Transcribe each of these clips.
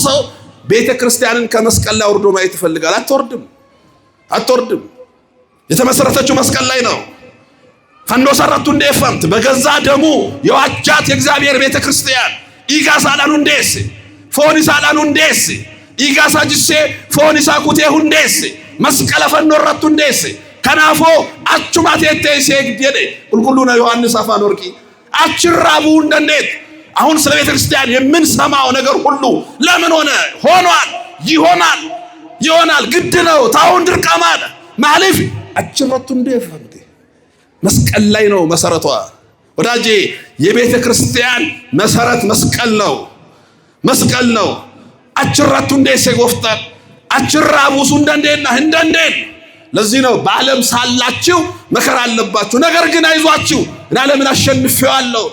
ሰው ቤተ ክርስቲያንን ከመስቀል ላይ ወርዶ ማየት ይፈልጋል። አትወርድም። የተመሰረተችው መስቀል ላይ ነው። ፈንዶ ሰረቱ እንደፈምት በገዛ ደሙ የዋጃት የእግዚአብሔር ቤተ ክርስቲያን ኢጋሳዳኑ እንደስ ፎኒሳዳኑ እንደስ ኢጋሳጅሴ ፎኒሳ ኩቴ ሁንደስ መስቀለ ፈንዶ ረቱ እንደስ ከናፎ አቹማቴቴ ሲግዴ ቁልቁሉና ዮሐንስ አፈወርቂ አችራቡ እንደኔት አሁን ስለ ቤተ ክርስቲያን የምንሰማው ነገር ሁሉ ለምን ሆኗል ይሆናል ግድ ነው። ታውን ድርቀማለ ማለፍ አችረቱ እንደፈምት መስቀል ላይ ነው መሰረቷ። ወዳጄ የቤተ ክርስቲያን መሰረት መስቀል ነው። አችራቱ እንደሰ ጎፍታል አችራቡሱ እንደንዴና እንደንዴን ለዚህ ነው በዓለም ሳላችሁ መከራ አለባችሁ፣ ነገር ግን አይዟችሁ እና ዓለምን አሸንፌዋለሁ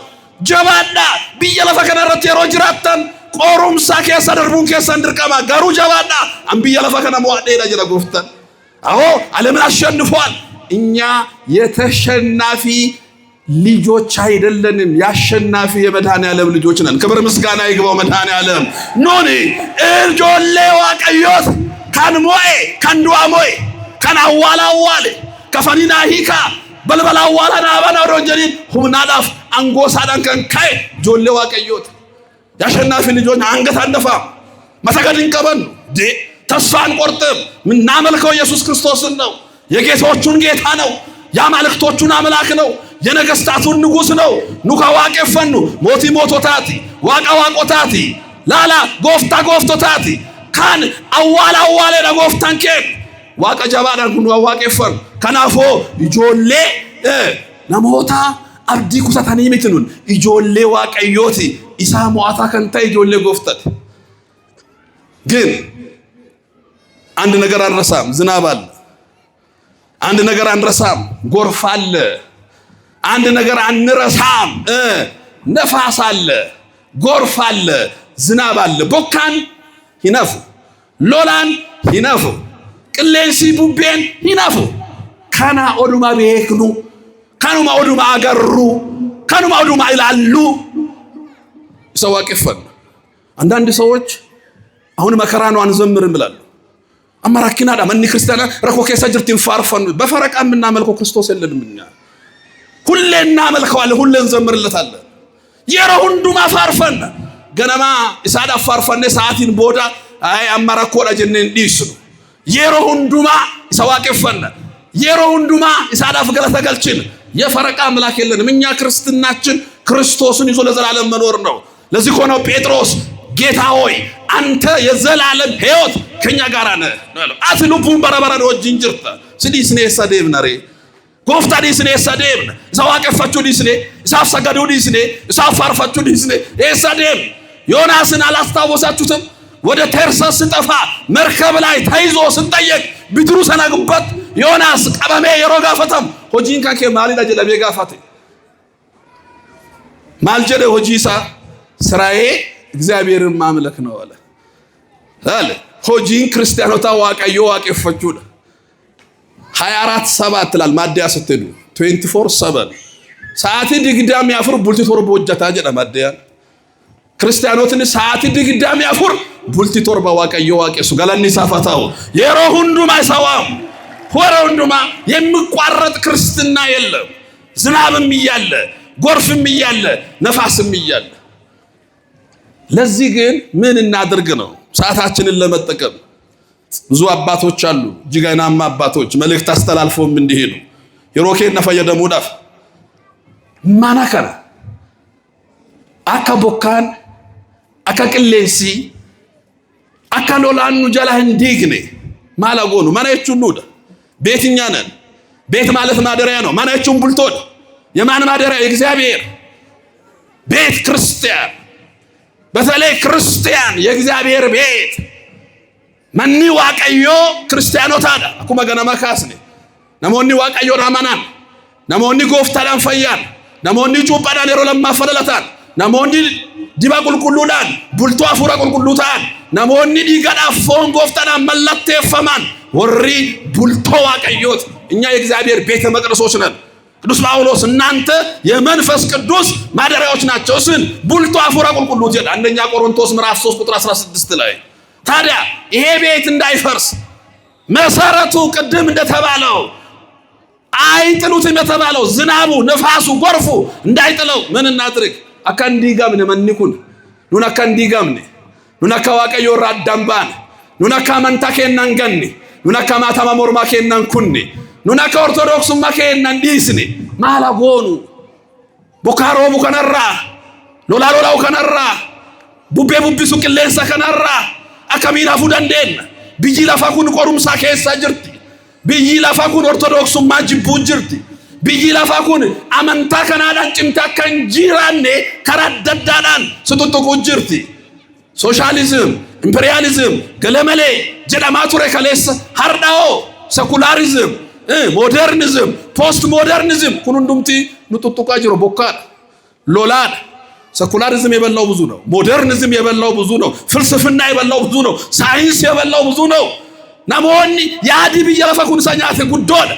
ጀባዳ ቢየለፈከነረት የሮጅራተን ቆሩም ሳኬ ሰደርቡን ከሰንድርቀማ ጋሩ ጀባዳ አንቢየለፈከነ መዋዴ ለጀለ ጎፍታል አዎ ዓለምን አሸንፏል። እኛ የተሸናፊ ልጆች አይደለንም፣ ያሸናፊ የመድኃኔዓለም ልጆች ነን። ክብር ምስጋና ይግባው መድኃኔዓለም። ኖኒ እጆሌ ዋቀዮት ካንሞኤ ካንዱአሞኤ ካናዋላዋለ ከፈኒና ሂካ በልበላዋላና አባና ሮንጀሊን ሁምናዳፍ አንጎሳዳን ከንካይ ጆሌ ዋቀዮት ያሸናፊ ልጆች አንገት አንደፋም፣ መሰገድን ቀበን ተስፋ አንቆርጥም። ምናመልከው ኢየሱስ ክርስቶስን ነው። የጌቶቹን ጌታ ነው። የአማልክቶቹን አምላክ ነው። የነገስታቱን ንጉስ ነው። ኑካ ዋቄፈኑ ሞቲ ሞቶታቲ ዋቃ ዋቆታቲ ላላ ጎፍታ ጎፍቶታቲ ካን አዋላዋለ ለጎፍታን ኬክ ዋቃ ጀባዳን ኩኑ ዋቄፈኑ ከናፎ ኢጆሌ ናሞታ አብዲ ኩታታኒ ሚትኑን ኢጆሌ ዋቀዮቲ ኢሳ ሞአታ ከንታ ኢጆሌ ጎፍታት ግን አንድ ነገር አንረሳም። ዝናብ አለ። አንድ ነገር አንረሳም። ጎርፍ አለ። አንድ ነገር አንረሳም። ነፋስ አለ፣ ጎርፍ አለ፣ ዝናብ አለ። ቦካን ይነፉ፣ ሎላን ይነፉ፣ ቅሌንሲ ቡቤን ይነፉ። ካና ኦዱማ ቤክኑ ካኑማ ኦዱማ አገሩ ካኑማ ኦዱማ ይላሉ። ሰዋቂፈን አንዳንድ ሰዎች አሁን መከራ ነው አንዘምርም ብላሉ። አማራኪና ዳመኒ ክርስቲያና ረኮ ከሰጅርቲን ፋርፈን በፈረቃ ምናመልከው ክርስቶስ የለንም። እኛ ሁሌ እናመልከዋለን፣ ሁሌ እንዘምርለታለን። የረሁንዱ ማፋርፈን ገነማ ኢሳዳ ፋርፈን ሰዓቲን ቦዳ አይ አማራኮ ዳጀነን ዲስኑ የረሁንዱማ ሰዋቂፈን የረሁንዱማ ኢሳዳ ፍገለተ ገልችን የፈረቃ አምላክ የለንም። እኛ ክርስትናችን ክርስቶስን ይዞ ለዘላለም መኖር ነው። ለዚህ ሆኖ ጴጥሮስ ጌታ ሆይ አንተ የዘላለም ሕይወት ከኛ ጋር ነህ ነው። አትሉፑን በረበረ ነው ጅንጅርታ ስዲስኔ ሰዴብ ነሬ ጎፍታ ዲስኔ ሰዴብ ሰዋቀፈቹ ዲስኔ ሳፍሰገዱ ዲስኔ ሳፋርፈቹ ዲስኔ ሰዴብ ዮናስን አላስታወሳችሁትም? ወደ ተርሰስ ጠፋ መርከብ ላይ ተይዞ ስንጠየቅ ቢትሩ ሰናግበት ዮናስ ቀበሜ የሮጋ ፈተም ሆጂን ካኬ ማሊዳ ጀለቤ ጋፋቴ ማልጀደ ሆጂሳ ስራዬ እግዚአብሔርን ማምለክ ነው አለ። ሆጂን ክርስቲያኖታ ዋቀዮ ዋቀፈቹ 24/7 ላል ማዲያ ስትሉ 24/7 ሰዓት ድግዳም ያፍር ቡልቲ ቶርቦ ወጀታ ጀዳ ማዲያ ክርስቲያኖትን ሰዓት ድግዳም ያፍር ቡልቲ ቶርባ ዋቀዮ ዋቀሱ ገላኒ ሳፋታው የሮሁንዱማ ሰዋም ሆሮንዱማ የሚቋረጥ ክርስትና የለም። ዝናብም ይያለ ጎርፍም ይያለ ነፋስም ይያለ። ለዚህ ግን ምን እናድርግ ነው? ሰዓታችንን ለመጠቀም ብዙ አባቶች አሉ፣ ጅጋናማ አባቶች መልእክት አስተላልፈውም እንዲሄዱ የሮኬን ነፈየ ደሙዳፍ ማናከራ አካቦካን አካቅሌሲ አካሎላኑ ጀላህን ዲግኔ ማላጎኑ ማናየቹን ኑዳ ቤትኛ ነን። ቤት ማለት ማደሪያ ነው። ማናየቹን ቡልቶድ የማን ማደሪያ? የእግዚአብሔር ቤት ክርስቲያን፣ በተለይ ክርስቲያን የእግዚአብሔር ቤት ማኒ ዋቀዮ ክርስቲያኖ ታዳ አኩማ ገነማ ካስኔ ነሞኒ ዋቀዮ ራማናን ነሞኒ ጎፍታዳን ፈያን ነሞኒ ጩጳዳን የሮ ለማፈለለታን ነሞኒ ዲባ ቁልቁሉዳን ቡልቶ አፉራ ቁልቁሉታን ነሞኒ ዲጋዳ ፎን ጎፍታዳን መለቴ ፈማን ወሪ ቡልቶ ዋቀዮት። እኛ የእግዚአብሔር ቤተ መቅደሶች ነን። ቅዱስ ጳውሎስ እናንተ የመንፈስ ቅዱስ ማደሪያዎች ናቸው ስን ቡልቶ አፉራ ቁልቁሉት ይላል አንደኛ ቆሮንቶስ ምዕራፍ 3 ቁጥር 16 ላይ። ታዲያ ይሄ ቤት እንዳይፈርስ መሰረቱ ቅድም እንደተባለው አይጥሉትም የተባለው ዝናቡ ነፋሱ ጎርፉ እንዳይጥለው ምን እናድርግ? አካንዲጋምነ መንኩን ኑና አካንዲጋምነ ኑና ካዋቀዮ ራዳምባን ኑና ካማንታኬናን ገኒ ኑና ካማታማ ሞርማኬናን ኩኒ ኑና ከኦርቶዶክስ ማኬናን ዲስኒ ማላጎኑ ቦካሮ ሙከነራ ሎላሎላው ከነራ ቡቤ ቡቢሱ ቅሌንሳ ከነራ አካሚና ፉዳንዴን ቢጂ ላፋኩን ቆሩምሳ ከሳ ጅርቲ ቢጂ ላፋኩን ኦርቶዶክስ ማጅቡ ጅርቲ ቢጂ ላፋኩን አመንታ ከናዳን ጭምታ ከንጂራኔ ከራደዳዳን ስትጥቁ ጅርቲ ሶሻሊዝም ኢምፔሪያሊዝም ገለመሌ ጀዳማቱሬ ከሌስ ሃርዳኦ ሴኩላሪዝም ሞደርኒዝም ፖስት ሞደርኒዝም ኩኑንዱምቲ ንጥጥቃ ጅሮ ቦካል ሎላል ሴኩላሪዝም የበላው ብዙ ነው። ሞደርኒዝም የበላው ብዙ ነው። ፍልስፍና የበላው ብዙ ነው። ሳይንስ የበላው ብዙ ነው። ናሞኒ ያዲ ቢየለፈኩን ሰኛተ ጉዶል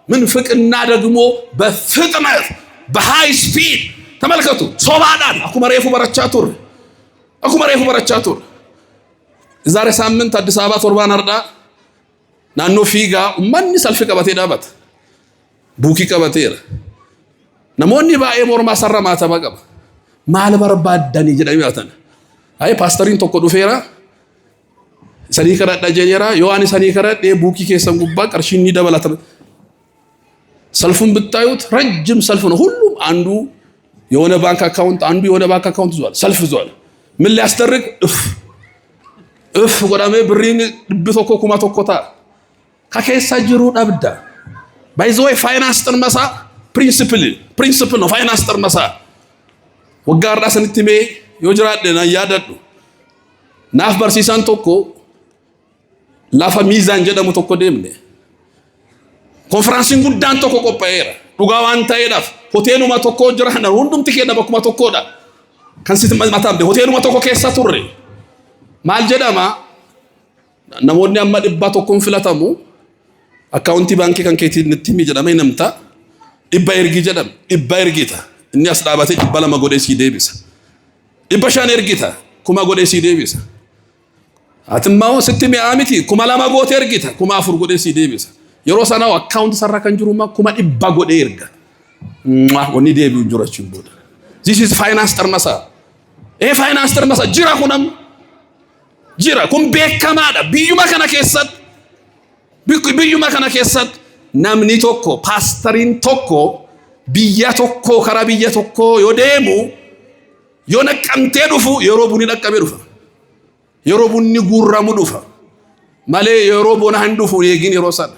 ምን ፍቅና ደግሞ በፍጥነት በሃይ ስፒድ ተመልከቱ። ሶባዳን አኩመሬፉ በረቻቱር ዛሬ ሳምንት አዲስ አበባ ቶርባን አርዳ ናኖ ፊጋ ማን ሰልፍ ቀበቴ ዳባት ቡኪ ቀበቴ ናሞኒ ባኤ ሞርማ ሰራማ ተበቀበ ማል በርባዳኒ ጀዳሚ አተነ አይ ፓስተሪን ቶኮ ዱፌራ ሰኒ ከረዳ ጀኔራ ዮሐኒ ሰኒ ከረዳ ቡኪ ከሰን ጉባ ቀርሽኒ ደበላተ ሰልፉን ብታዩት ረጅም ሰልፍ ነው። ሁሉም አንዱ የሆነ ባንክ አካውንት ይዟል። ሰልፍ ይዟል። ምን ሊያስደርግ እፍ ጎዳሜ ብሪን ድብቶኮ ኩማ ቶኮታ ከከሳ ጅሩ ዳብዳ ባይዘው ፋይናንስ ጥርመሳ ፕሪንሲፕል ነው። ፋይናንስ ጥርመሳ ወጋርዳ ሰንቲሜ የወጅራደና ያደዱ ናፍ በርሲሳን ቶኮ ላፋ ሚዛን ጀደሙ ቶኮ ደምኔ ኮንፈረንሲን ጉዳን ቶኮ ቆጳየራ ዱጋዋን ታይዳፍ ሆቴሉ ማቶኮ ጅራህና ሁንዱም ትኬዳ በኩማ ቶኮዳ ከንሲት ማታምደ ሆቴሉ ማቶኮ ከሳ ቱሬ ማልጀዳማ ነሞኒ አማድባ ቶኮን ፍላታሙ አካውንቲ ባንክ ከንኬቲ ንቲሚ ጀዳማ ይነምታ ኢባይርጊ ጀዳም ኢባይርጊታ እኛ አስዳባቴ ይባላ ማጎዴሲ ዴቢስ ኢባሻን እርጊታ ኩማ ጎዴሲ ዴቢስ አትማው ስትሚ አሚቲ ኩማ ላማ ጎቴ እርጊታ ኩማ አፍር ጎዴሲ ዴቢስ የሮሳናው አካውንት ሰራ ከንጅሩማ ኩማ ኢባ ጎዴ እርጋ ወኒ ዴቢው ጆራችን ቦዳ this is finance termasa finance termasa jira kunam jira kun bekamada biyuma kana keessat namni tokko pastorin tokko biyya tokko kara biyya tokko yodemu yona qamte dufu yerobuni daqqabe dufa yerobuni gurramu dufa male yerobona handufu yegin yerosan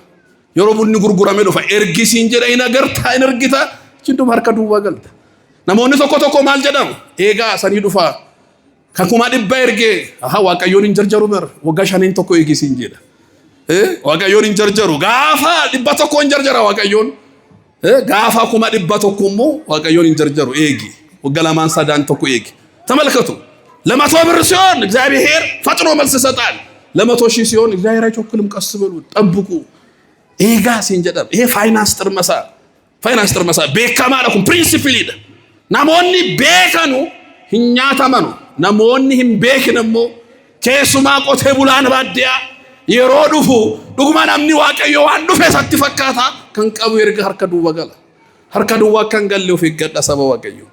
yerobuni gurgurame dufa ergisin jeda ina garta energita cindu marka duwa galta namoni tokko mal jedam ega sani dufa kakuma dibba erge aha waqayon injarjaru ber wagashanin tokko egisin jeda waqayon injarjaru gafa dibba tokko injarjara waqayon ጋፋ ኩማ ድባ ተኮሞ ወቀዮን እንጀርጀሩ ኤጊ ወገላማን ሳዳን ተኮ ኤጊ ተመልከቱ። ለመቶ ብር ሲሆን እግዚአብሔር ፈጥኖ መልስ ይሰጣል። ለመቶ ሺህ ሲሆን እግዚአብሔር አይቾክልም። ቀስ በሉ ጠብቁ። ኤጋ ሲንጀዳም ይሄ ፋይናንስ ጥርመሳ ቤካማለኩም ፕሪንሲፕል ይደ ናሞኒ ቤከኑ ህኛታመኑ ናሞኒ ህም ቤክነሞ ከሱማ ቆቴ ቡላን ባዲያ የሮዱፉ ዱግማን አምኒ ዋቀዮ አንዱ ፈሰት ፈካታ ከንቀቡ ይርጋ harka duwa kan galleef iggadha saba waaqayyo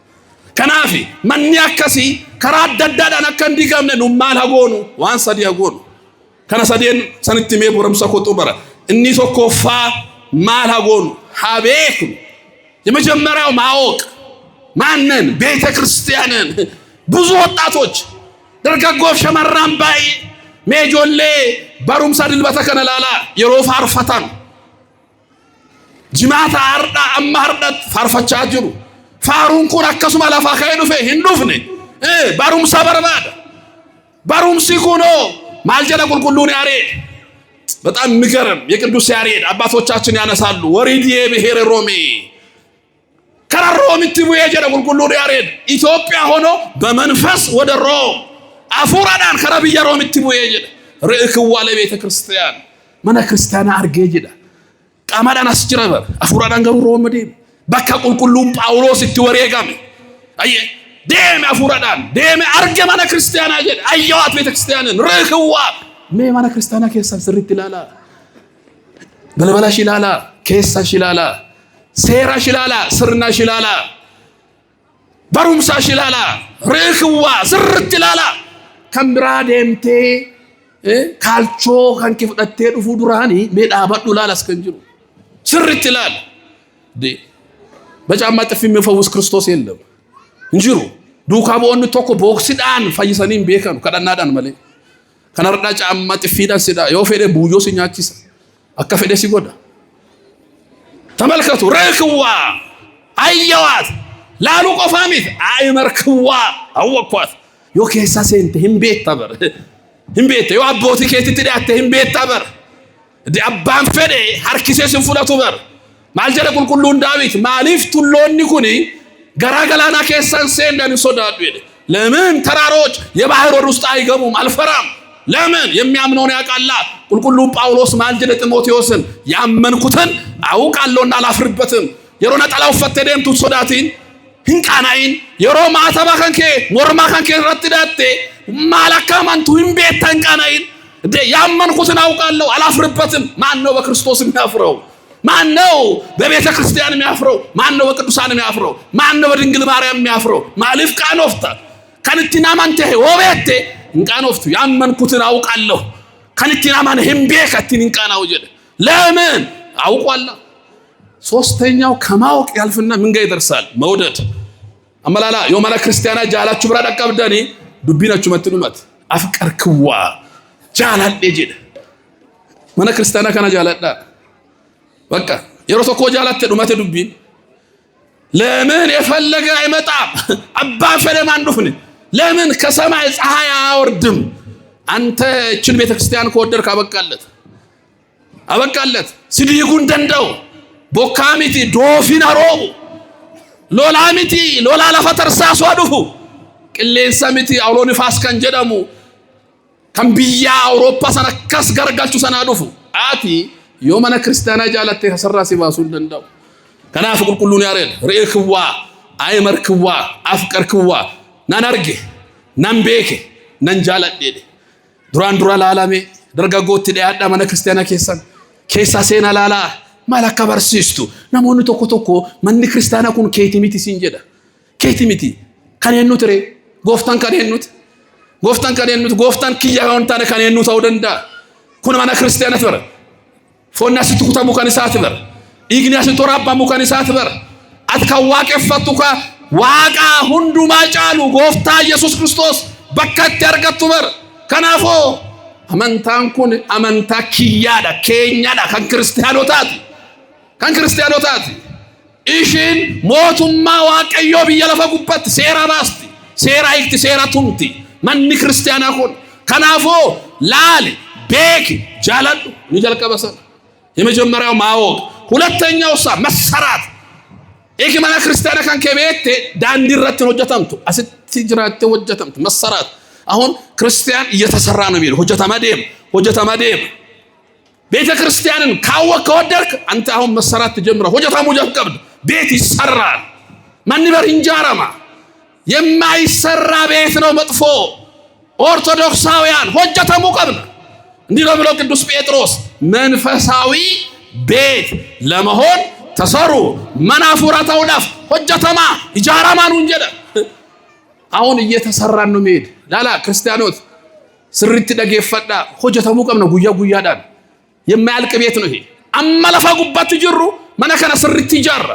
kanaafi manni akkasi karaa daddaadhaan akka ndigamne nu maal hagoonu waan sadi hagoonu kana sadeen sanitti mee boramsa ko xubara inni tokkoffaa maal hagoonu habeeku የመጀመሪያው ማወቅ ማንን ቤተ ክርስቲያንን ብዙ ወጣቶች ደርጋጎፍ ሸመራን ባይ ሜጆሌ ባሩምሳ ድልበተ ከነላላ የሮፋ አርፈታን ጅማታ አርዳ አማርዳት ፋርፈቻ ጅሩ ፋሩን ኩን አከሱማ ላፋ ካይዱ ፈ ህንዱፍኔ ባሩምሳ በርባዳ ባሩምሲ ኩኖ ማልጀላ ቁልቁሉን ያሬድ በጣም ምገረም የቅዱስ ያሬድ አባቶቻችን ያነሳሉ ወሪዲዬ ብሔረ ሮሜ ከራሮም ትቡ የጀለ ቁልቁሉን ያሬድ ኢትዮጵያ ሆኖ በመንፈስ ወደ ሮም አፉራዳን ከረብያ ሮም ትቡ የጀለ ርዕክዋ ለቤተ ክርስቲያን ማና ክርስቲያና አርገ ይጀዳ qamadaan as jira bar afuradhaan garuu roomade bakka qulqulluun Phaawulos itti wareegame ayye deeme afuradhaan deeme arge mana kiristaanaa jedhe ayyawaat ቤተ ክርስቲያንን ረክዋ mee mana kiristaanaa keessan sirriitti ilaala balbala shilaala keessa shilaala seera shilaala sirna shilaala barumsa shilaala ረክዋ sirriitti ilaala kan biraa deemtee kalchoo kan kee fudhattee dhufuu duraanii mee dhaabadhu ilaalas kan jiru sirriitti ilaala በጫማ ጥፊ የሚፈውስ ክርስቶስ የለም እንጂሩ ዱካ በወን ተኮ ቦክሲዳን ፈይሰኒን ቤከኑ ከዳናዳን መለ ከነርዳ ጫማ ጥፊዳን ሲዳ የወፈደ ቡጆ ሲኛቺስ አከፈደ ሲጎዳ ተመልከቱ ረክዋ አየዋት ላሉ ቆፋሚት አይመርክዋ አወኳት ዮኬሳ ሴንተ ህምቤት ተበር ህምቤት ዮ አቦቲ ከቲት ዳተ ህምቤት ተበር ዲ አባን ፈደ ሐርኪሴ ስንፉላቱ በር ማልጀለ ቁልቁሉን ዳዊት ማሊፍቱሎኒ ኩኒ ገራገላና ከሰን ሰንደን ሶዳዱ ለምን ተራሮች የባህር ወር ውስጥ አይገቡም አልፈራም ለምን የሚያምነውን ያቃላ ቁልቁሉን ጳውሎስ ማልጀለ ጢሞቴዎስን ያመንኩትን አውቃለሁና አላፍርበትም የሮና ጣላው ፈተደም ቱሶዳቲን hinqanayin yoro maataba kanke morma kanke ratidate malakamantu himbeet tanqanayin de ያመንኩትን አውቃለሁ አላፍርበትም ማን ነው በክርስቶስ የሚያፍረው ማን ነው በቤተ ክርስቲያን የሚያፍረው ማን ነው በቅዱሳን የሚያፍረው ማን ነው በድንግል ማርያም የሚያፍረው ማልፍ ቃኖፍታ ከንቲና ማንተ ወቤቴ እንቃኖፍቱ ያመንኩትን አውቃለሁ ከንቲና ማን ህምቤ ከቲን እንቃናው ጀለ ለምን አውቋላ ሶስተኛው ከማወቅ ያልፍና ምን ጋር ይደርሳል መውደድ አመላላ የማና ክርስቲያና ጃላችሁ ብራ ደቀብዳኒ ዱቢናችሁ መትኑማት አፍቀርክዋ ጃላል ዴጀደ ማና ክርስቲያና ካና ጃላዳ በቃ የሮቶኮ ጃላተ ዱማተ ዱቢን ለምን የፈለገ አይመጣም አባ ፈለማ አንዱፍን ለምን ከሰማይ ፀሐይ አወርድም አንተ እችን ቤተክርስቲያን ከወደድክ አበቃለት ሲዲጉን ደንደው ቦካሚቲ ዶፊና ሮቡ ሎላሚቲ ሎላ ለፈተርሳ ሷዱፉ ቅሌንሰሚቲ አውሎ ንፋስ ከንጀደሙ ከምቢያ አውሮፓ ሰነከስ ገርጋችሁ ሰናዱፉ አቲ የማና ክርስቲያና ጃላተ ተሰራ ሲባሱ ደንደው ከናፍ ቁልቁሉን ያረድ ሬክዋ አይመርክዋ አፍቀርክዋ ናናርጌ ናምቤኬ ነንጃላዴ ዱራን ላላሜ ደርጋጎት ዲያዳ ማና ክርስቲያና ኬሳ ሴና ላላ ማላካ በርሲስቱ ናሞኑ ቶኮ ማን ክርስቲያና ኩን ኬቲሚቲ ሲንጀዳ ኬቲሚቲ ካኔኑት ሬ ጎፍታን ካኔኑት ጎፍታን ኪያ ሆንታነ ካኔኑት አውደንዳ ኩን ማና ክርስቲያና ተረ ፎናስ ትኩታሙ ካንሳት በር ኢግኒያስ ቶራባ ሙካንሳት በር አትካዋቀ ፈቱካ ዋቃ ሁንዱ ማጫሉ ጎፍታ ኢየሱስ ክርስቶስ በከት ያርገቱ በር ከናፎ አመንታን ኩን አመንታ ኪያዳ ኬኛዳ kan ክርስቲያኖታት ኢሽን ሞቱማ ዋቀዮ በየለፈጉበት ሴራ ባስቲ ሴራ ይክቲ ሴራ ቱምቲ ማን ክርስቲያና ኮን ከናፎ ላል ቤክ ጃላሉ ንጀልቀበሰ የመጀመሪያው ማወቅ ሁለተኛው መሰራት ማና ክርስቲያና ካን ከቤት ዳንዲረት ነው ጀተምቱ አስቲጅራተ ወጀተምቱ መሰራት አሁን ክርስቲያን እየተሰራ ነው የሚል ሆጀታ ማደም ቤተ ክርስቲያንን ከወደርክ አንተ አሁን መሰራት ተጀምራ ሆጀታሙ ጀቀብድ ቤት ይሰራል ማንበር እንጃራማ የማይሰራ ቤት ነው መጥፎ ኦርቶዶክሳውያን ሆጀታሙ ቀብድ እንዲህ ብሎ ቅዱስ ጴጥሮስ መንፈሳዊ ቤት ለመሆን ተሰሩ መናፉራታው ዳፍ ሆጀታማ ይጃራማኑ እንጀደ አሁን እየተሰራን ነው መሄድ ላላ ክርስቲያኖት ስሪት ደገፈዳ ሆጀታሙ ቀብድ ነው ጉያዳን የማያልቅ ቤት ነው ይሄ አመለፋጉባት ጅሩ ማናከና ስሪት ይጃራ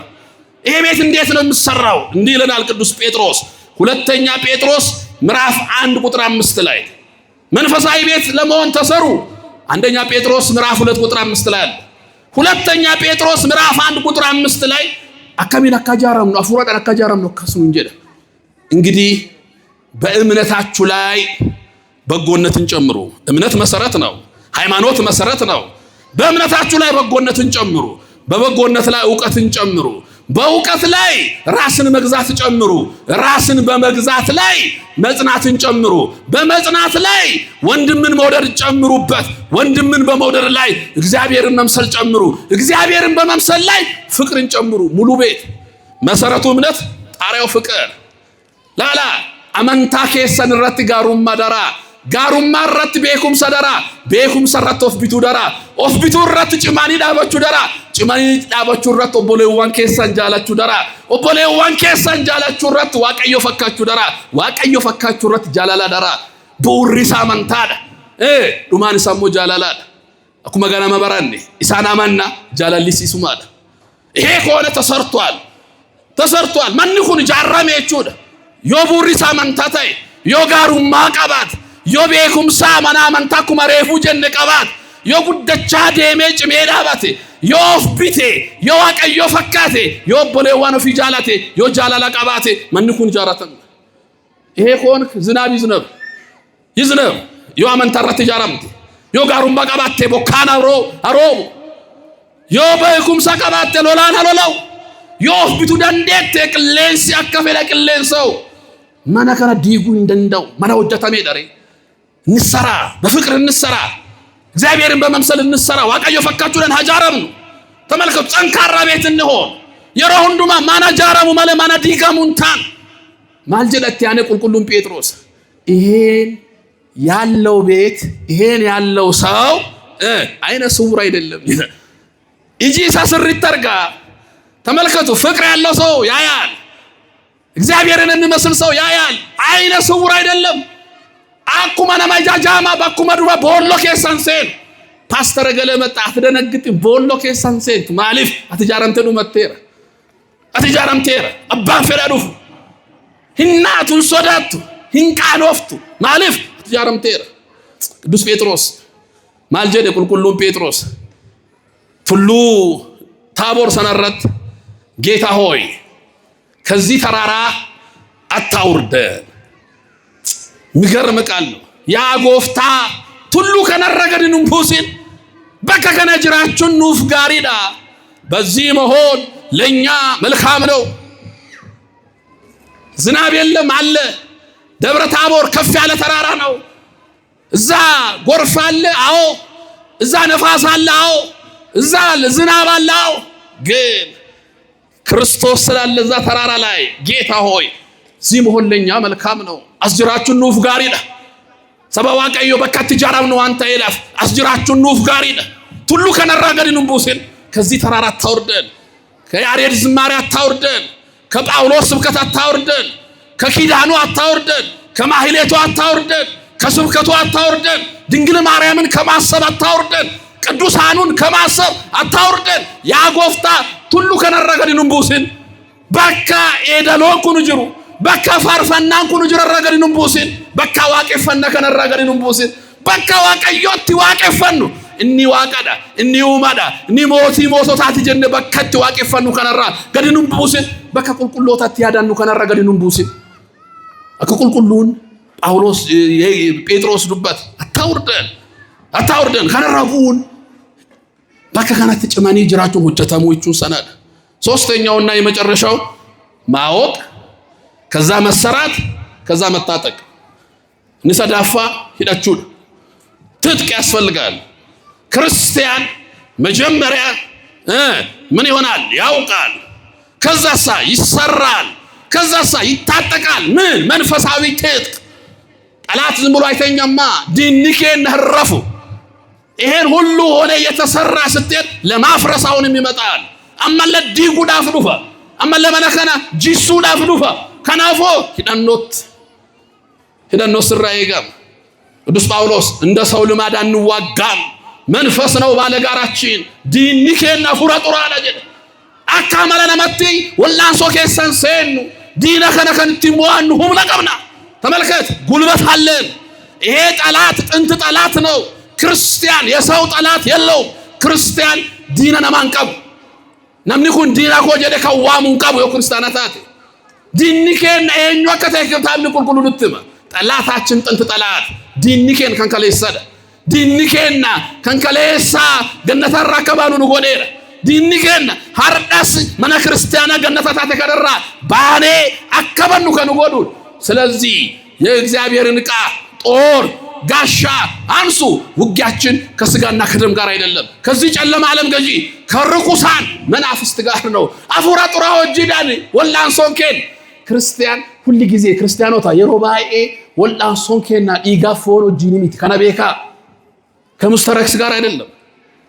ይሄ ቤት እንዴት ነው የሚሰራው እንዲህ ይለናል ቅዱስ ጴጥሮስ ሁለተኛ ጴጥሮስ ምዕራፍ 1 ቁጥር 5 ላይ መንፈሳዊ ቤት ለመሆን ተሰሩ አንደኛ ጴጥሮስ ምዕራፍ 2 ቁጥር 5 ላይ አለ ሁለተኛ ጴጥሮስ ምዕራፍ 1 ቁጥር 5 ላይ አካሚና ካጃራም ነው አፉራ ቀን ካጃራም ነው ከሱ እንጀደ እንግዲህ በእምነታችሁ ላይ በጎነትን ጨምሩ እምነት መሰረት ነው ሃይማኖት መሰረት ነው በእምነታችሁ ላይ በጎነትን ጨምሩ በበጎነት ላይ ዕውቀትን ጨምሩ በእውቀት ላይ ራስን መግዛት ጨምሩ። ራስን በመግዛት ላይ መጽናትን ጨምሩ። በመጽናት ላይ ወንድምን መውደድ ጨምሩበት። ወንድምን በመውደድ ላይ እግዚአብሔርን መምሰል ጨምሩ። እግዚአብሔርን በመምሰል ላይ ፍቅርን ጨምሩ። ሙሉ ቤት መሰረቱ እምነት፣ ጣሪያው ፍቅር። ላላ አመንታ ኬሰን ረት ጋሩማ ደራ ጋሩማ ረት ቤኩም ሰደራ ቤኩም ሰረት ኦፍቢቱ ደራ ኦፍቢቱ ረት ጭማኒ ዳበቹ ደራ ጭማኒ ዳበቹ ረት ኦቦሌዋን ኬሰን ጃላቹ ደራ ኦቦሌዋን ኬሰን ጃላቹ ረት ዋቀዮ ፈካቹ ደራ ዋቀዮ ፈካቹ ረት ጃላላ ደራ ቡሪሳ መንታዳ ዱማን ሰሞ ጃላላ አኩማ ጋና መበራኔ ኢሳና ማና ጃላሊስ ይሱማዳ ይሄ ከሆነ ተሰርቷል ማንኩን ጃራሜቹዳ ዮ ቡሪሳ መንታታይ ዮ ጋሩማ ቀባት ዮ ቤኩምሳ መና መንታኩማ ሬፉ ጀነ ቀባት ዮ ጉደቻ ዴሜ ጭሜ ዳባቴ ዮ ኦፍቢቴ ዮ ዋቀዮ ፈካቴ ዮ ኦቦሌዋን ኦፊ ጃላቴ ዮ ጃላላ ቀባቴ ማንኩን ጃራተን ይሄ ከሆነ ዝናብ ይዝነብ ዮ አመንታራት ጃራምቴ ዮ ጋሩማ ቀባቴ ቦካና አሮቡ ዮ ቤኩምሳ ቀባቴ ሎላና ሎላው ዮ ኦፍቢቱ ዳንዴቴ ቅሌንሲ አከፈለ ቅሌንሰው ማና ከና ዲጉ እንደንዳው ማና ወጀታሜ ዳሬ እንሰራ በፍቅር እንሰራ እግዚአብሔርን በመምሰል እንሰራ ዋቀዮ ፈካቹ ደን ሀጃረም ነው ተመልከቱ ጠንካራ ቤት እንሆን የሮሁንዱማ ማና ጃራሙ ማለ ማና ዲጋሙንታን ማልጀለት ያኔ ቁልቁሉም ጴጥሮስ ይሄን ያለው ቤት ይሄን ያለው ሰው አይነ ስውር አይደለም እጂ ሳስሪት ተርጋ ተመልከቱ ፍቅር ያለው ሰው ያያል እግዚአብሔርን የሚመስል ሰው ያያል አይነ ስውር አይደለም አኩማ ነማጃጃማ ባኩማ ዱባ ቦሎ ኬሳንሴን ፓስተር ገለ መጣ አትደነግጥ ቦሎ ኬሳንሴን ማሊፍ አትጃራምተኑ መቴራ አትጃራምቴራ አባን ፈራዱፍ ህናቱን ሶዳቱ ህንቃኖፍቱ ማሊፍ አትጃራምቴራ ቅዱስ ጴጥሮስ ማልጀደ ቁልቁሉም ጴጥሮስ ቱሉ ታቦር ሰነረት ጌታ ሆይ ከዚህ ተራራ አታውርደን። ሚገርም ቃል ነው። ያ ጎፍታ ቱሉ ከነረገድንም ፑሲን በከከነ ጅራቹን ኑፍ ጋሪዳ በዚህ መሆን ለኛ መልካም ነው። ዝናብ የለም አለ ደብረ ታቦር ከፍ ያለ ተራራ ነው። እዛ ጎርፍ አለ አዎ፣ እዛ ነፋስ አለ አዎ፣ እዛ ዝናብ አለ አዎ። ግን ክርስቶስ ስላለ እዛ ተራራ ላይ ጌታ ሆይ እዚህ መሆን ለኛ መልካም ነው። አስጅራቹን ኑፍ ጋሪዳ ሰበዋ ቀዮ በከት ጃራም ነው አንተ ይላፍ አስጅራቹን ኑፍ ጋሪዳ ቱሉ ከነራገድንም ቡሲን ከዚህ ተራራ አታውርደን። ከያሬድ ዝማሬ አታውርደን። ከጳውሎስ ስብከት አታውርደን። ከኪዳኑ አታውርደን። ከማህሌቱ አታውርደን። ከስብከቱ አታውርደን። ድንግል ማርያምን ከማሰብ አታውርደን። ቅዱሳኑን ከማሰብ አታውርደን። ያ ጎፍታ ቱሉ ከነራገድንም ቡሲን በካ ኤደሎኩን ጅሩ በካ ፋርፈናንኩን ጅሩ ረገድንም ቡሲን በካ ዋቄፈነ ከነራገድንም ቡሲን በካ ዋቀዮት ዋቄፈኑ እኒ ዋቀዳ እኒ ኡማዳ እኒ ሞቶታት ጀነ በከት ዋቄፈኑ ከነራ ገድንም ቡሲን በካ ቁልቁሎታት ያዳኑ ከነራገድንም ቡሲን አከ ቁልቁሉን ጳውሎስ ጴጥሮስ ዱበት አታውርደን ከነራቡን በካ ከናት ጭማኒ ጅራቹ ሁጨታሞቹን ሰናድ። ሶስተኛውና የመጨረሻው ማወቅ፣ ከዛ መሰራት፣ ከዛ መታጠቅ። ንሰዳፋ ሂዳችሁ ትጥቅ ያስፈልጋል። ክርስቲያን መጀመሪያ ምን ይሆናል? ያውቃል። ከዛሳ ይሰራል። ከዛሳ ይታጠቃል። ምን መንፈሳዊ ትጥቅ። ጠላት ዝም ብሎ አይተኛማ። ዲንኬን ነህረፉ ይሄን ሁሉ ሆነ የተሰራ ስትል ለማፍረስ አሁንም ይመጣል። አማለ ዲጉ ዳፍዱፋ አማለ መነከና ጂሱ ዳፍዱፋ ከናፎ ሂዳኖት ስራዬጋም ቅዱስ ጳውሎስ እንደ ሰው ልማድ አንዋጋም፣ መንፈስ ነው ባለጋራችን። ዲኒኬና ፉረጡራ ለጀ አካመለና መቲ ወላንሶ ከሰንሰኑ ዲና ከነከንቲ ሙአኑ ሁም ለቀብና ተመልከት፣ ጉልበት አለን። ይሄ ጠላት ጥንት ጠላት ነው። ክርስቲያን የሰው ጠላት የለው። ክርስቲያን ዲናና ማንቀብ ነምኒኩን ዲና ኮጀደ ከዋሙን ቀቡ የክርስቲያናታት ዲኒኬን እኛ ከተከታል ቁልቁሉ ልትማ ጠላታችን ጥንት ጠላት ዲኒኬን ከንከለይሰደ ዲኒኬና ከንከለይሳ ገነታ ራከባሉ ንጎዴ ዲንከን ሀርዳስ መና ክርስቲያና ገነታታ ተከደራ ባኔ አከበኑ ከንጎዱ ስለዚህ የእግዚአብሔርን ዕቃ ጦር ጋሻ አንሱ ውጊያችን ከስጋና ከደም ጋር አይደለም ከዚህ ጨለማ ዓለም ገዢ ከርኩሳን መናፍስት ጋር ነው አፉራ ጦራው ጂዳን ወላንሶንኬን ክርስቲያን ሁሉ ጊዜ ክርስቲያኖታ የሮባኤ ወላንሶንኬና ኢጋፎኖ ጂኒሚት ከነቤካ ከሙስተረክስ ጋር አይደለም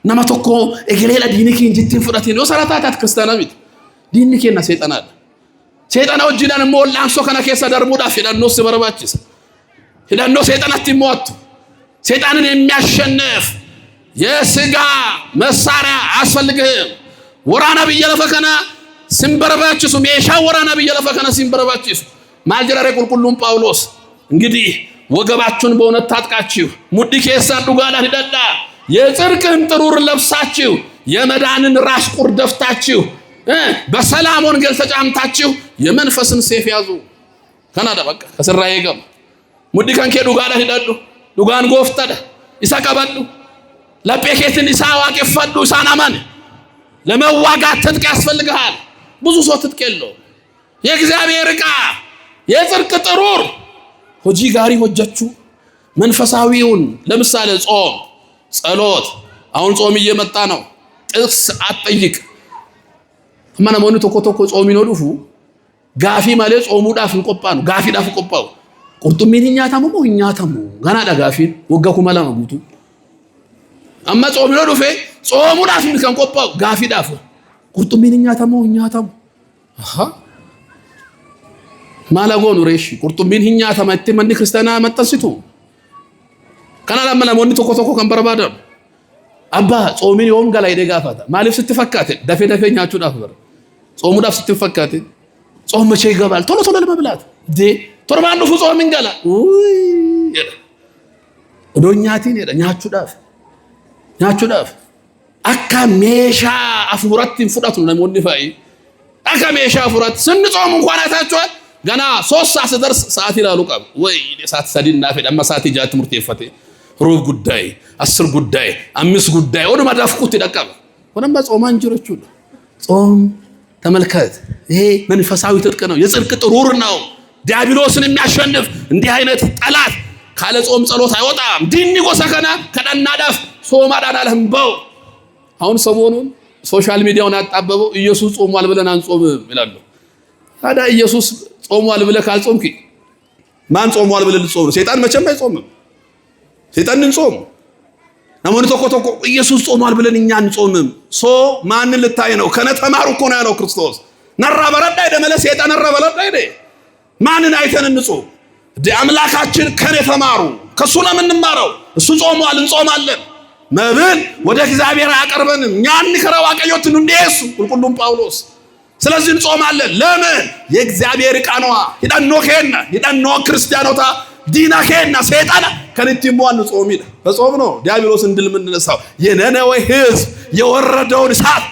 ነማቶኮ እገሌላ ዲኒኪ እንጂትን ፍራቲን ወሰራታታት ክርስቲያናሚት ዲኒኪና ሰይጣናል ሰይጣናው ጂዳን ሞላንሶ ከነከሰ ደርሙዳ ፊዳኖ ሲበረባችስ ሂዳኖ ሰይጣናት ይሞቱ ሰይጣንን የሚያሸንፍ የሥጋ መሳሪያ አስፈልግህም ወራና በየለፈከና ሲንበረባችሱ ሜሻ ወራና በየለፈከና ሲንበረባችሱ ማልጀራሬ ቁልቁሉም ጳውሎስ እንግዲህ ወገባችሁን በእውነት ታጥቃችሁ ሙዲኬሳ ዱጋላ ሂዳዳ የጽድቅን ጥሩር ለብሳችሁ የመዳንን ራስ ቁር ደፍታችሁ በሰላም ወንጌል ተጫምታችሁ የመንፈስን ሰይፍ ያዙ ከናዳ በቃ ከስራዬ ገም ሙዲካን ከዱጋላ ሂዳዱ ዱጋን ጎፍተደ ይሳቀባሉ ለጴኬትን ይሳዋቅ ይፈዱ ሳናማን ለመዋጋት ትጥቅ ያስፈልጋል ብዙ ሰው ትጥቅ የለው የእግዚአብሔር ዕቃ የጽድቅ ጥሩር ሆጂ ጋሪ ሆጃችሁ መንፈሳዊውን ለምሳሌ ጾም ጸሎት አሁን ጾም እየመጣ ነው ጥቅስ አትጠይቅ ማና ሞኒ ተኮተኮ ጾም ይኖዱፉ ጋፊ ማለት ጾሙ ዳፍ እንቆጳ ነው ጋፊ ዳፍ ቆጳው ቁርጡሚን ኛታሙ ኛታሙ ገና ዳጋፊን ወጋኩ ማላ ነው አማ ጾም ይኖዱፌ ጾሙ ዳፍ እንቆጳው ጋፊ ዳፍ ቁርጡሚን ኛታሙ አሃ ማላጎኑ ሬሽ ቁርጡሚን ኛታማ እተመን ክርስቲያና መጣሲቱ ከናላ ማና ሞኒ ተኮተኮ ከንበረባደ አባ ጾምን ይወም ጋላ ይደጋፋታ ማለፍ ስትፈካት ደፈ ደፈኛችሁ ዳፍበር ጾሙ ዳፍ ስትፈካት ጾም መቼ ይገባል ቶሎ ቶሎ ለመብላት ቶርባንዱ ጾም እንገላ ወዶኛቲን ኛችሁ ዳፍ አካ ሜሻ አፍራትን ፍዳቱ ነው ሞኒፋይ አካ ሜሻ አፍራት ስንጾም እንኳን አታችኋል ገና 3 ሰዓት ደርስ ሰዓት ይላሉ ቀብ ወይ ሰዓት ሰዲና ፈደማ ሰዓት ይጃ ትምርት ይፈቴ ሩብ ጉዳይ 10 ጉዳይ 5 ጉዳይ ወደ ማዳፍቁት ይደቀበ ወደማ ጾማን ጅሮቹ ጾም ተመልከት ይሄ መንፈሳዊ ትጥቅ ነው የጽድቅ ጥሩር ነው ዲያብሎስን የሚያሸንፍ እንዲህ አይነት ጠላት ካለ ጾም ጸሎት አይወጣም ዲኒ ጎሰከና ከዳናዳፍ ሶማዳና ለምባው አሁን ሰሞኑን ሶሻል ሚዲያውን አጣበበው ኢየሱስ ጾሟል ብለን አንጾምም ይላሉ ታዲያ ኢየሱስ ጾሟል ብለ ካልጾምክ ማን ጾሟል ብለ ልጾም ሰይጣን መቼም አይጾምም ሰይጣንን ጾም ነሞን ተኮተኮ ኢየሱስ ጾሟል ብለን እኛ አንጾምም ሶ ማን ልታይ ነው ከነ ተማሩ እኮ ነው ያለው ክርስቶስ ነራ በረዳ ደመለ ሰይጣን ነራ በረዳ አይደ ማንን አይተን እንጾም አምላካችን ከነ ተማሩ ከሱ ነው የምንማረው እሱ ጾሟል እንጾማለን መብል ወደ እግዚአብሔር አቀርበንም ኛን ከራው አቀዮትን እንደሱ ቁልቁሉም ጳውሎስ ስለዚህ እንጾማለን ለምን የእግዚአብሔር ዕቃ ነው ሂዳኖ ክርስቲያኖታ ዲናከና ሰይጣን ከንቲሟን ጾም ይደ በጾም ነው ዲያብሎስ እንድል ምንነሳው የነነዌ ሕዝብ የወረደውን እሳት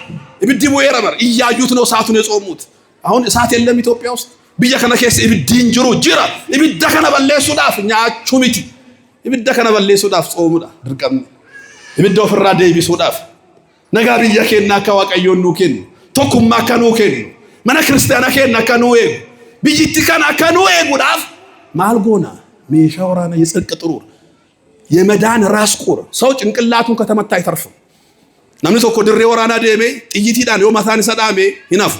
ይብዲሙ የረበር እያዩት ነው እሳቱን የጾሙት አሁን እሳት የለም ኢትዮጵያ ውስጥ ቢያከነከስ ይብዲንጅሩ ጅራ ይብደከነ በለሱ ዳፍ ኛቹሚቲ ይብደከነ በለሱ ዳፍ ጾሙዳ ድርቀም ይብደው ፍራደ ይቢሱ ዳፍ ነጋ ቢያከና ካዋቀዮኑ ከን ቶኩማ ከኑከን ማና ክርስቲያና ከና ከኑዌ ቢጂቲካና ከኑዌ ጉዳፍ ማልጎና ሜሻውራና የጽድቅ ጥሩር የመዳን ራስ ቁር ሰው ጭንቅላቱን ከተመታ አይተርፍም ናምንቶ እኮ ድሬ ወራና ደሜ ጥይት ይዳን የማታን ሰዳሜ ይናፍ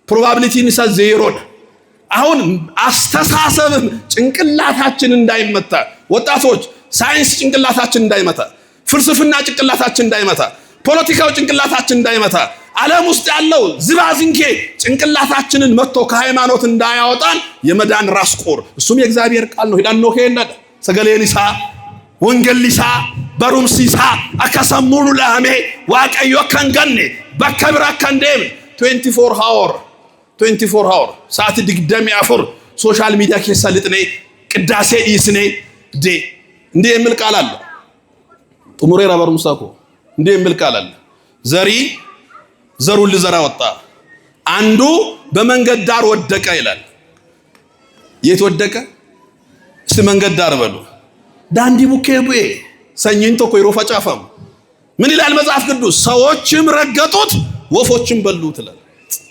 ፕሮባቢሊቲ ንሳ ዜሮ አሁን አስተሳሰብ ጭንቅላታችን እንዳይመታ ወጣቶች ሳይንስ ጭንቅላታችን እንዳይመታ ፍልስፍና ጭንቅላታችን እንዳይመታ ፖለቲካው ጭንቅላታችን እንዳይመታ ዓለም ውስጥ ያለው ዝባዝንኬ ጭንቅላታችንን መጥቶ ከሃይማኖት እንዳያወጣን የመዳን ራስ ቁር እሱም የእግዚአብሔር ቃል ነው ሂዳኖ ከነዳ ሰገሌኒሳ ወንጌሊሳ በሩምሲሳ አካሰሙሉ ለአሜ ዋቀዮ ከንገኔ በከብራ ከንደም 24 hour ሰዓት ድግደም ያፈር ሶሻል ሚዲያ ከሰልጥኔ ቅዳሴ ይስኔ እንዴ የሚል ቃል አለ ጥሙሬ ረበሩምሳኮ እንዴ የሚል ቃል አለ ዘሩን ልዘራ ወጣ አንዱ በመንገድ ዳር ወደቀ ይላል የት ወደቀ እስቲ መንገድ ዳር በሉ ዳንዲ ቡኬቡኤ ሰኝንቶ ኮይሮ ፈጫፈም ምን ይላል መጽሐፍ ቅዱስ? ሰዎችም ረገጡት ወፎችም በሉት ይላል።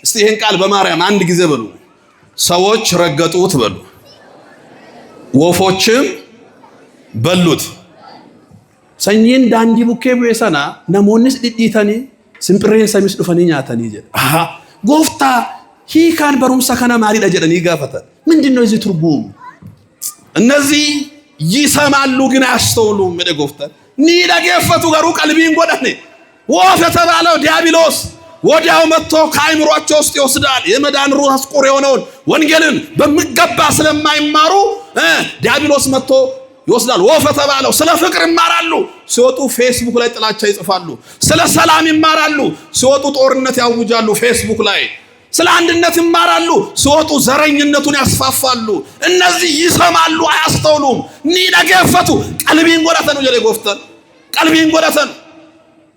እስቲ ይሄን ቃል በማርያም አንድ ጊዜ በሉ። ሰዎች ረገጡት በሉ፣ ወፎችም በሉት። ሰኝን ዳንዲ ቡኬ ቡኤሰና ነሞንስ ዲዲተኒ ሲምፕሬን ሰሚስ ዱፈኒ ኛተኒ ጀ አሃ ጎፍታ ሂካን በሩምሳ ከና ማሪዳ ጀደኒ ጋፈተ ምንድነው እዚህ ትርጉም? እነዚህ ይሰማሉ ግን አያስተውሉም። መደ ጎፍታ ኒዳገፈቱ ጋሩ ቀልቢን ጎዳኔ ወፍ የተባለው ዲያብሎስ ወዲያው መጥቶ ከአይምሯቸው ውስጥ ይወስዳል። የመዳን ሩህ አስቆር የሆነውን ወንጌልን በሚገባ ስለማይማሩ ዲያብሎስ መጥቶ ይወስዳል። ወፍ የተባለው ስለ ፍቅር ይማራሉ፣ ሲወጡ ፌስቡክ ላይ ጥላቻ ይጽፋሉ። ስለ ሰላም ይማራሉ፣ ሲወጡ ጦርነት ያውጃሉ ፌስቡክ ላይ። ስለ አንድነት ይማራሉ፣ ሲወጡ ዘረኝነቱን ያስፋፋሉ። እነዚህ ይሰማሉ አያስተውሉም። ኒዳገፈቱ ቀልቢን ጎዳተን ወጀለ ጎፍተን ቀልቢን ጎዳተን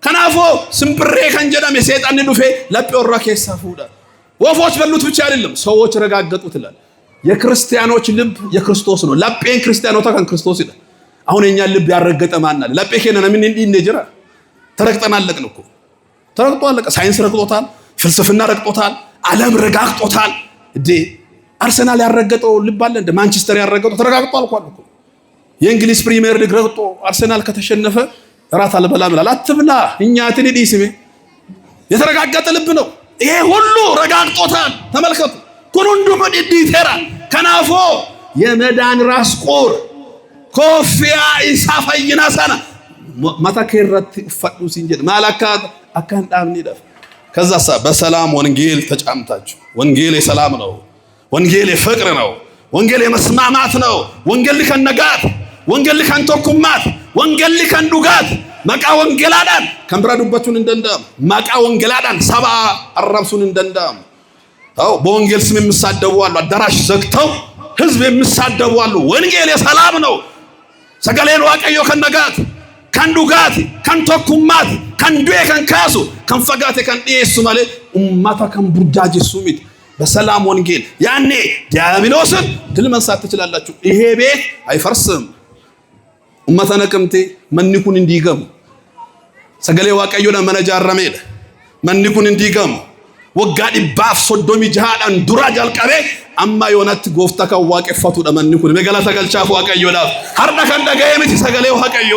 ከናፎ ስምፕሬ ከንጀዳም የሰይጣን ዱፌ ለጴወራ ከሳ ፉዳ ወፎች በሉት ብቻ አይደለም ሰዎች ረጋገጡት ይላል። የክርስቲያኖች ልብ የክርስቶስ ነው። ለጴን ክርስቲያኖታ ከን ክርስቶስ ይላል። አሁን የኛ ልብ ያረገጠ ማን አለ? ለጴ ከነና ምን እንዲ እንጀራ ተረግጠን አለቅን እኮ ተረግጦ አለቀ። ሳይንስ ረግጦታል፣ ፍልስፍና ረግጦታል፣ ዓለም ረጋግጦታል። እዴ አርሰናል ያረገጠው ልብ አለ እንደ ማንቸስተር ያረገጠው ተረጋግጦ አልኳል እኮ። የእንግሊዝ ፕሪሚየር ሊግ ረግጦ አርሰናል ከተሸነፈ ራት አልበላም ይላል። አትብላ እኛ ትንዲ ስሜ የተረጋገጠ ልብ ነው። ይሄ ሁሉ ረጋግጦታል። ተመልከቱ ኩኑንዱ መዲዲ ተራ ከናፎ የመዳን ራስ ቁር ኮፊያ ኢሳፈይና ሰና ማታከረት ፈዱ ሲንጀል ማላካ አካን ዳምኒ ደፍ ከዛሳ በሰላም ወንጌል ተጫምታችሁ። ወንጌል የሰላም ነው። ወንጌል የፍቅር ነው። ወንጌል የመስማማት ነው። ወንጌል ከነጋት ወንጌል ከንቶኩማት ወንጌል ከንዱጋት መቃ ወንጌላዳን ከምብራዱበቱን እንደንዳም መቃ ወንጌላዳን ሰባ አረብሱን እንደንዳም አው በወንጌል ስም የሚሳደቡ አሉ። አዳራሽ ዘግተው ህዝብ የሚሳደቡ አሉ። ወንጌል የሰላም ነው። ሰገሌን ዋቀዮ ከነጋት ከንዱጋት ከንቶኩማት ከንዱዬ ከንካሱ ከንፈጋቴ ከንዲሱ ማለት ኡማታ ከንቡዳጅ ሱሚት በሰላም ወንጌል ያኔ ዲያብሎስን ድል መንሳት ትችላላችሁ። ይሄ ቤት አይፈርስም። ኡማታ ነቀምቴ መንኩን እንዲገሙ ሰገሌ ዋቀዮና መነጃረሜለ መንኩን እንዲገሙ ወጋዲ ባፍ ሶዶሚ ጃሃዳን ዱራጃል ቀቤ አማ ዮናት ጎፍታ ከዋቀፈቱ ደመንኩን መገላታ ገልቻፉ ዋቀዮዳ ሀርዳ ከንደገየምት ሰገሌ ዋቀዮ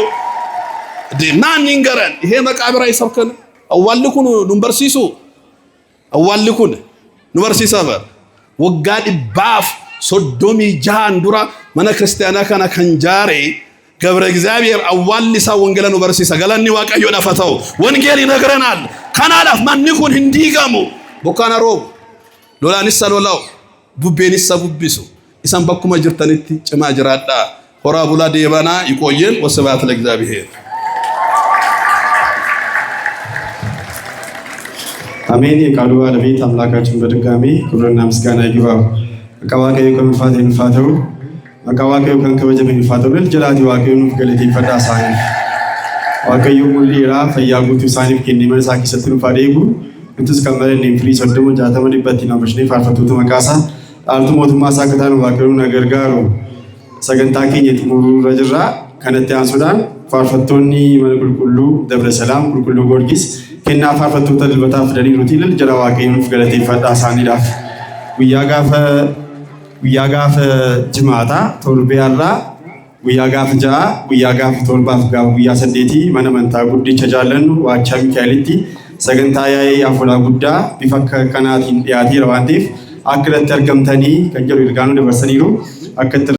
ማን ይንገረን? ይሄ መቃብር አይሰብከን? አዋልኩን ኑምበርሲሱ አዋልኩን ኑምበርሲሳ በር ወጋዲ ባፍ ሶዶሚ ጃሃን ዱራ መነ ክርስቲያና ከና ከንጃሬ ገብረ እግዚአብሔር አዋልሳ ወንጌል ኑምበርሲሳ ገላኒ ዋቀዮ ዳፈተው ወንጌል ይነግረናል። ካናላፍ ማንኩን እንዲገሙ ቦካናሮ ሎላንሳ ሎላው ቡቤንሳ ቡቢሱ ኢሳን በኩማ ጅርተንቲ ጭማ ጅራዳ ሆራ ቡላ ዴባና ይቆየን። ወስብሐት ለእግዚአብሔር። አሜን። የቃሉ ባለቤት አምላካችን በድጋሚ ክብርና ምስጋና ይግባው። አቃዋቀዩ ከመፋት የሚፋተው አቃዋቀዩ ከንከበጀ የሚፋተው ለጀላቲ ዋቀዩ ገለቲ ፈዳሳኒ ዋቀዩ ሙሊራ ፈያጉቱ ሳኒፍ ከኒመሳ ከሰጥሩ ፋዴጉ እንትስ ከመረን ኢንፍሪ ሰደሙ ጃተመ ዲበቲ ነው በሽኔ ፋርፈቱቱ መቃሳ አልቱ ሞቱማ ሳከታኑ ዋቀዩ ነገር ጋሩ ሰገንታኪ የጥሙሩ ረጅራ ከነቲያን ሱዳን ፋርፈቶኒ መልኩልኩሉ ደብረ ሰላም ኩልኩሉ ጎርጊስ ከና ፋርፈቱ ተልበታ ፍደኒ ሩቲል ጀላዋቀዩ ገለቲ ፈዳሳኒ ዳፍ ውያጋፈ ጅማታ ቶልቢያራ ውያጋፍ ጃ ውያጋፍ ቶልባፍ ጋብ ውያ ሰዴቲ መነመንታ ጉዲ ቸጃለን ዋቻ ሚካኤልቲ ሰገንታያይ አፎላ ጉዳ ቢፈከ ከናቲን ዲያቲ ረዋንቲፍ አክለት ተርገምተኒ ከጀሩ ይርጋኑ ደበሰኒሩ አከተ